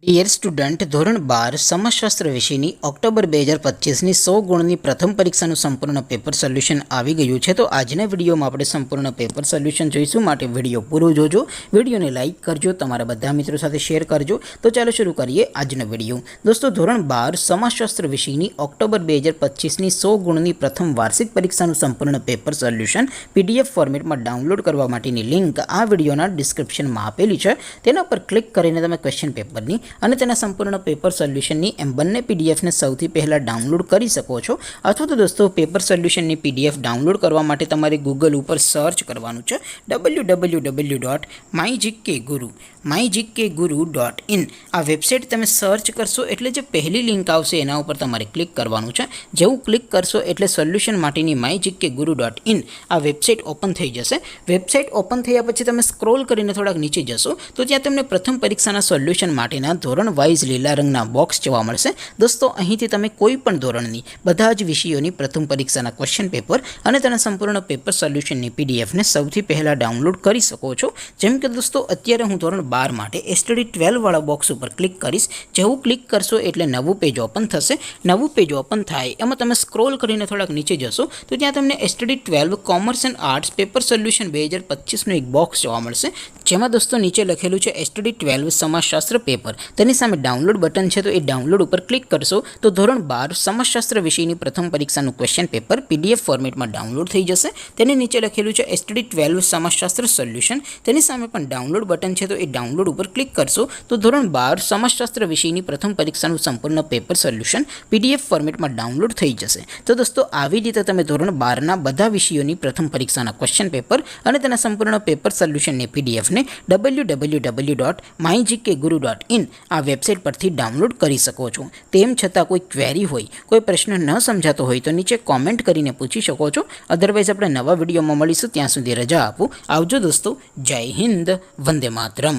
Dear student, ધોરણ 12 સમાજશાસ્ત્ર વિષયની October 2025ની 100 ગુણની પ્રથમ પરીક્ષાનું સંપૂર્ણ પેપર સોલ્યુશન આવી ગયું છે. તો આજના વિડીયોમાં આપણે સંપૂર્ણ પેપર સોલ્યુશન જોઈશું. માટે વિડીયો પૂરો જોજો, વિડીયોને લાઇક કરજો, તમારા બધા મિત્રો સાથે શેર કરજો. તો ચાલો શરૂ કરીએ આજનો વિડીયો. દોસ્તો, ધોરણ 12 સમાજશાસ્ત્ર વિષયની ઓક્ટોબર 2025ની 100 ગુણની પ્રથમ વાર્ષિક પરીક્ષાનું સંપૂર્ણ પેપર સોલ્યુશન PDF ફોર્મેટમાં ડાઉનલોડ કરવા માટેની લિંક આ વિડીયોના ડિસ્ક્રિપ્શનમાં આપેલી છે. તેના પર ક્લિક કરીને તમે ક્વેશ્ચન પેપરની અને તેના સંપૂર્ણ પેપર સોલ્યુશનની એમ બંને PDFને સૌથી પહેલાં ડાઉનલોડ કરી શકો છો. અથવા તો દોસ્તો, પેપર સોલ્યુશનની PDF ડાઉનલોડ કરવા માટે તમારે ગૂગલ ઉપર સર્ચ કરવાનું છે www.mygkguru.in. આ વેબસાઇટ તમે સર્ચ કરશો એટલે જે પહેલી લિંક આવશે એના ઉપર તમારે ક્લિક કરવાનું છે. જેવું ક્લિક કરશો એટલે સોલ્યુશન માટેની mygkguru.in આ વેબસાઇટ ઓપન થઈ જશે. વેબસાઇટ ઓપન થયા પછી તમે સ્ક્રોલ કરીને થોડાક નીચે જશો તો ત્યાં તમને પ્રથમ પરીક્ષાના સોલ્યુશન માટેના ધોરણ વાઇઝ લીલા રંગના બોક્સ જોવા મળશે. દોસ્તો, અહીંથી તમે કોઈ પણ ધોરણની બધા જ વિષયોની પ્રથમ પરીક્ષાના ક્વેશ્ચન પેપર અને તેના સંપૂર્ણ પેપર સોલ્યુશનની PDFને સૌથી પહેલાં ડાઉનલોડ કરી શકો છો. જેમ કે દોસ્તો, અત્યારે હું ધોરણ 12 માટે STD 12 વાળા બોક્સ ઉપર ક્લિક કરીશ. જેવું ક્લિક કરશો એટલે નવું પેજ ઓપન થશે. નવું પેજ ઓપન થાય એમાં તમે સ્ક્રોલ કરીને થોડાક નીચે જશો તો ત્યાં તમને STD 12 commerce and arts paper solution 2025નું એક બોક્સ જોવા મળશે. જેમાં દોસ્તો નીચે લખેલું છે STD 12 સમાજશાસ્ત્ર પેપર. તેની સામે ડાઉનલોડ બટન છે, તો એ ડાઉનલોડ ઉપર ક્લિક કરશો તો ધોરણ 12 સમાજશાસ્ત્ર વિષયની પ્રથમ પરીક્ષાનું ક્વેશ્ચન પેપર PDF ફોર્મેટમાં ડાઉનલોડ થઈ જશે. તેની નીચે લખેલું છે STD 12 સમાજશાસ્ત્ર સોલ્યુશન. તેની સામે પણ ડાઉનલોડ બટન છે, તો એ ડાઉનલોડ ઉપર ક્લિક કરશો તો ધોરણ 12 સમાજશાસ્ત્ર વિષયની પ્રથમ પરીક્ષાનું સંપૂર્ણ પેપર સોલ્યુશન PDF ફોર્મેટમાં ડાઉનલોડ થઈ જશે. તો દોસ્તો, આવી રીતે તમે ધોરણ 12ના બધા વિષયોની પ્રથમ પરીક્ષાના ક્વેશ્ચન પેપર અને તેના સંપૂર્ણ પેપર સોલ્યુશનની PDFને www.mygkguru.in આ વેબસાઇટ પરથી ડાઉનલોડ કરી શકો છો. તેમ છતાં કોઈ ક્વેરી હોય, કોઈ પ્રશ્ન ન સમજાતો હોય તો નીચે કોમેન્ટ કરીને પૂછી શકો છો. અધરવાઇઝ આપણે નવા વિડીયોમાં મળીશું. ત્યાં સુધી રજા આપો. આવજો દોસ્તો. જય હિન્દ. વંદે માતરમ.